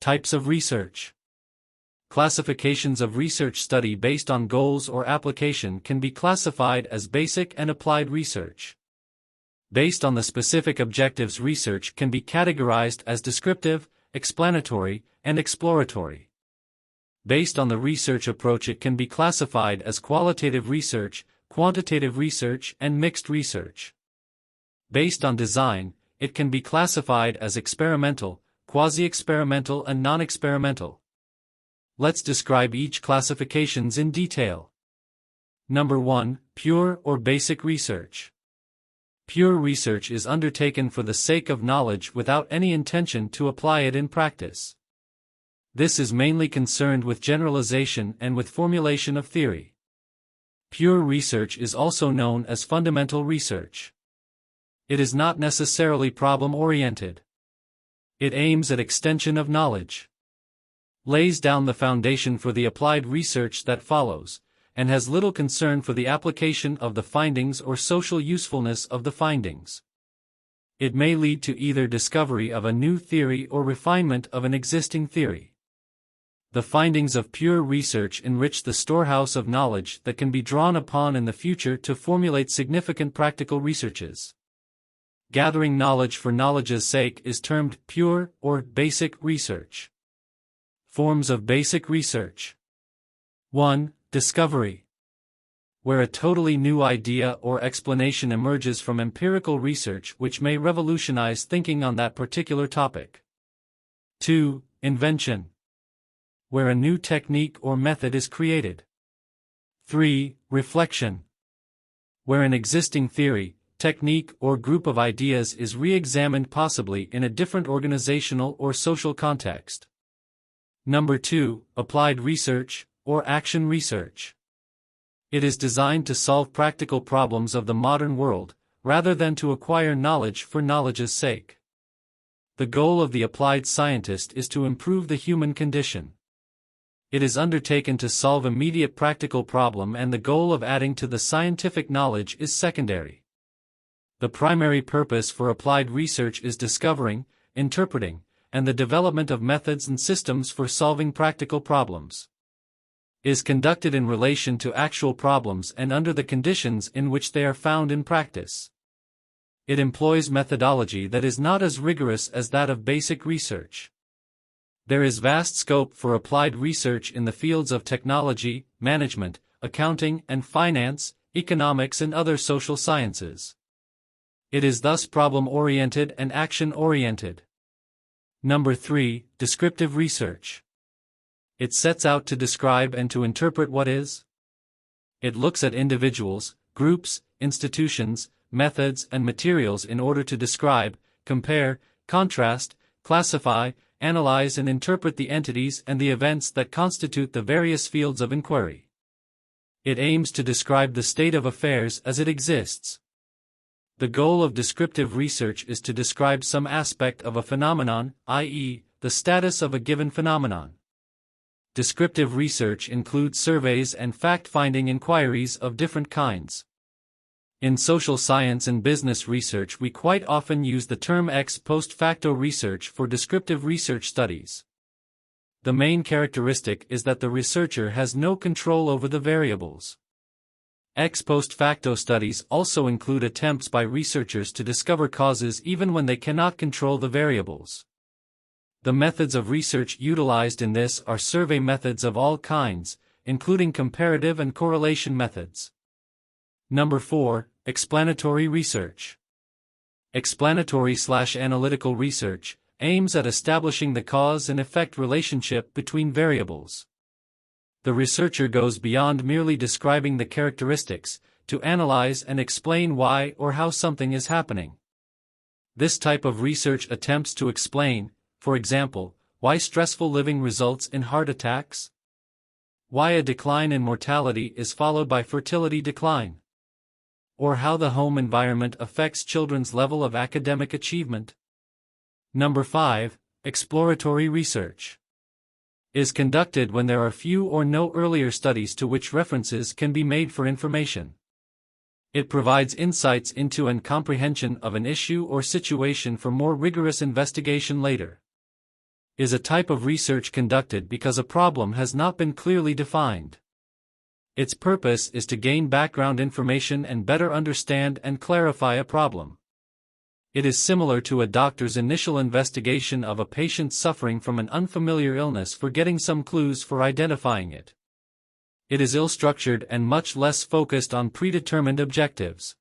Types of research. Classifications of research study based on goals or application can be classified as basic and applied research. Based on the specific objectives, research can be categorized as descriptive, explanatory, and exploratory. Based on the research approach, it can be classified as qualitative research, quantitative research, and mixed research. Based on design, it can be classified as experimental, quasi-experimental, and non-experimental. Let's describe each classifications in detail. Number 1. Pure or basic research. Pure research is undertaken for the sake of knowledge without any intention to apply it in practice. This is mainly concerned with generalization and with formulation of theory. Pure research is also known as fundamental research. It is not necessarily problem-oriented. It aims at extension of knowledge, lays down the foundation for the applied research that follows, and has little concern for the application of the findings or social usefulness of the findings. It may lead to either discovery of a new theory or refinement of an existing theory. The findings of pure research enrich the storehouse of knowledge that can be drawn upon in the future to formulate significant practical researches. Gathering knowledge for knowledge's sake is termed pure or basic research. Forms of basic research. 1. Discovery. Where a totally new idea or explanation emerges from empirical research which may revolutionize thinking on that particular topic. 2. Invention. Where a new technique or method is created. 3. Reflection. Where an existing theory, technique, or group of ideas is re-examined, possibly in a different organizational or social context. Number 2. Applied research, or action research. It is designed to solve practical problems of the modern world, rather than to acquire knowledge for knowledge's sake. The goal of the applied scientist is to improve the human condition. It is undertaken to solve immediate practical problem, and the goal of adding to the scientific knowledge is secondary. The primary purpose for applied research is discovering, interpreting, and the development of methods and systems for solving practical problems. It is conducted in relation to actual problems and under the conditions in which they are found in practice. It employs methodology that is not as rigorous as that of basic research. There is vast scope for applied research in the fields of technology, management, accounting and finance, economics and other social sciences. It is thus problem-oriented and action-oriented. Number 3. Descriptive research. It sets out to describe and to interpret what is. It looks at individuals, groups, institutions, methods and materials in order to describe, compare, contrast, classify, analyze and interpret the entities and the events that constitute the various fields of inquiry. It aims to describe the state of affairs as it exists. The goal of descriptive research is to describe some aspect of a phenomenon, i.e., the status of a given phenomenon. Descriptive research includes surveys and fact-finding inquiries of different kinds. In social science and business research, we quite often use the term ex post facto research for descriptive research studies. The main characteristic is that the researcher has no control over the variables. Ex post facto studies also include attempts by researchers to discover causes even when they cannot control the variables. The methods of research utilized in this are survey methods of all kinds, including comparative and correlation methods. Number 4. Explanatory research. Explanatory/analytical research aims at establishing the cause and effect relationship between variables. The researcher goes beyond merely describing the characteristics, to analyze and explain why or how something is happening. This type of research attempts to explain, for example, why stressful living results in heart attacks, why a decline in mortality is followed by fertility decline, or how the home environment affects children's level of academic achievement. Number 5. Exploratory research is conducted when there are few or no earlier studies to which references can be made for information. It provides insights into and comprehension of an issue or situation for more rigorous investigation later. Is a type of research conducted because a problem has not been clearly defined. Its purpose is to gain background information and better understand and clarify a problem. It is similar to a doctor's initial investigation of a patient suffering from an unfamiliar illness for getting some clues for identifying it. It is ill-structured and much less focused on predetermined objectives.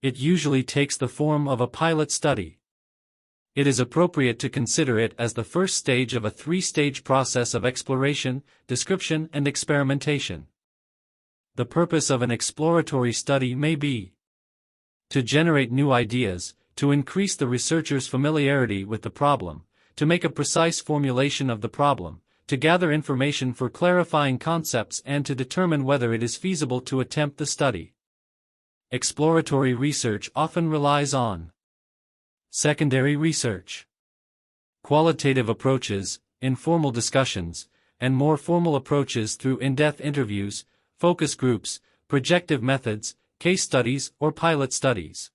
It usually takes the form of a pilot study. It is appropriate to consider it as the first stage of a three-stage process of exploration, description, and experimentation. The purpose of an exploratory study may be to generate new ideas, to increase the researcher's familiarity with the problem, to make a precise formulation of the problem, to gather information for clarifying concepts, and to determine whether it is feasible to attempt the study. Exploratory research often relies on secondary research, qualitative approaches, informal discussions, and more formal approaches through in-depth interviews, focus groups, projective methods, case studies, or pilot studies.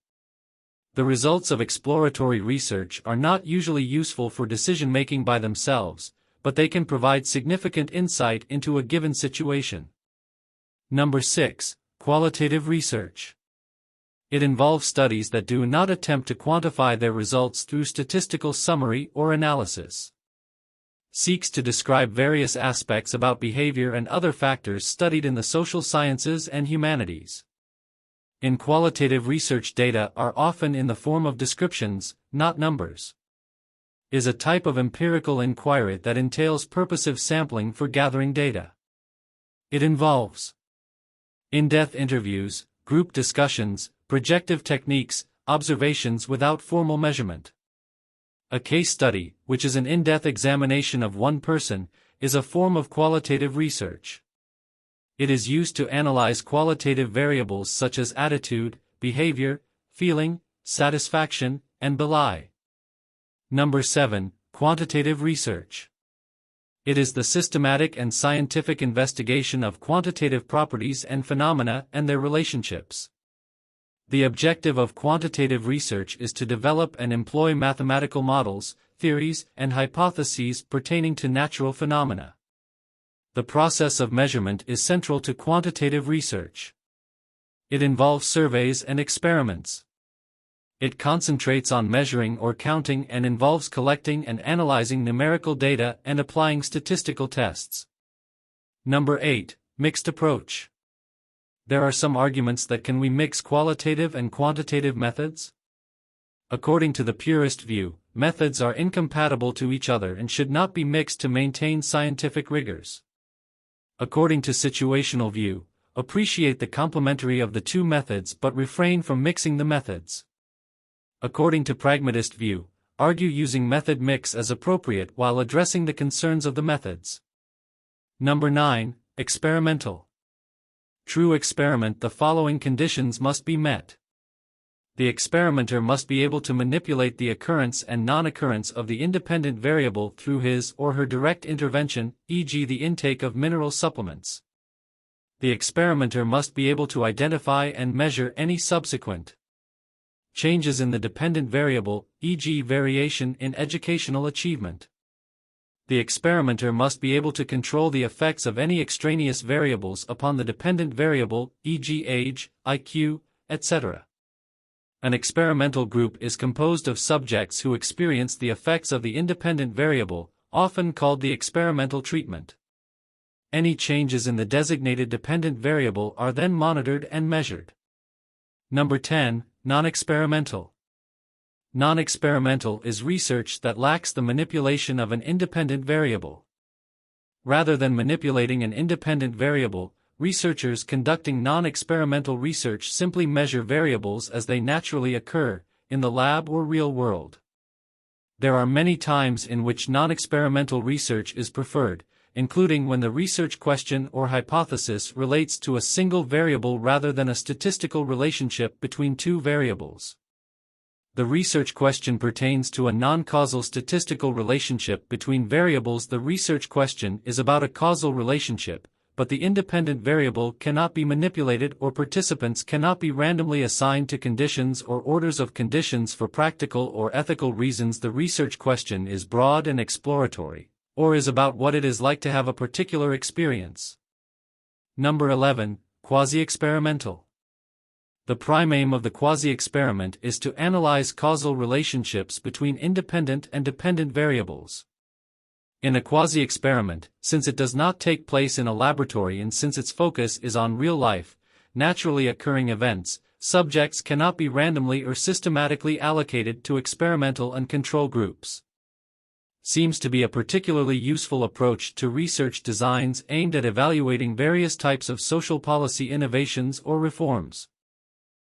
The results of exploratory research are not usually useful for decision-making by themselves, but they can provide significant insight into a given situation. Number 6. Qualitative research. It involves studies that do not attempt to quantify their results through statistical summary or analysis. Seeks to describe various aspects about behavior and other factors studied in the social sciences and humanities. In qualitative research, data are often in the form of descriptions, not numbers. Is a type of empirical inquiry that entails purposive sampling for gathering data. It involves in-depth interviews, group discussions, projective techniques, observations without formal measurement. A case study, which is an in-depth examination of one person, is a form of qualitative research. It is used to analyze qualitative variables such as attitude, behavior, feeling, satisfaction, and belief. Number 7. Quantitative research. It is the systematic and scientific investigation of quantitative properties and phenomena and their relationships. The objective of quantitative research is to develop and employ mathematical models, theories, and hypotheses pertaining to natural phenomena. The process of measurement is central to quantitative research. It involves surveys and experiments. It concentrates on measuring or counting and involves collecting and analyzing numerical data and applying statistical tests. Number 8. Mixed approach. There are some arguments that can we mix qualitative and quantitative methods? According to the purist view, methods are incompatible to each other and should not be mixed to maintain scientific rigors. According to situational view, appreciate the complementary of the two methods but refrain from mixing the methods. According to pragmatist view, argue using method mix as appropriate while addressing the concerns of the methods. Number 9. Experimental. True experiment, the following conditions must be met. The experimenter must be able to manipulate the occurrence and non-occurrence of the independent variable through his or her direct intervention, e.g. the intake of mineral supplements. The experimenter must be able to identify and measure any subsequent changes in the dependent variable, e.g. variation in educational achievement. The experimenter must be able to control the effects of any extraneous variables upon the dependent variable, e.g. age, IQ, etc. An experimental group is composed of subjects who experience the effects of the independent variable, often called the experimental treatment. Any changes in the designated dependent variable are then monitored and measured. Number 10. Non-experimental. Non-experimental is research that lacks the manipulation of an independent variable. Rather than manipulating an independent variable, researchers conducting non-experimental research simply measure variables as they naturally occur, in the lab or real world. There are many times in which non-experimental research is preferred, including when the research question or hypothesis relates to a single variable rather than a statistical relationship between two variables. The research question pertains to a non-causal statistical relationship between variables. The research question is about a causal relationship, but the independent variable cannot be manipulated or participants cannot be randomly assigned to conditions or orders of conditions for practical or ethical reasons. The research question is broad and exploratory, or is about what it is like to have a particular experience. Number 11, quasi-experimental. The prime aim of the quasi-experiment is to analyze causal relationships between independent and dependent variables. In a quasi-experiment, since it does not take place in a laboratory and since its focus is on real-life, naturally occurring events, subjects cannot be randomly or systematically allocated to experimental and control groups. Seems to be a particularly useful approach to research designs aimed at evaluating various types of social policy innovations or reforms.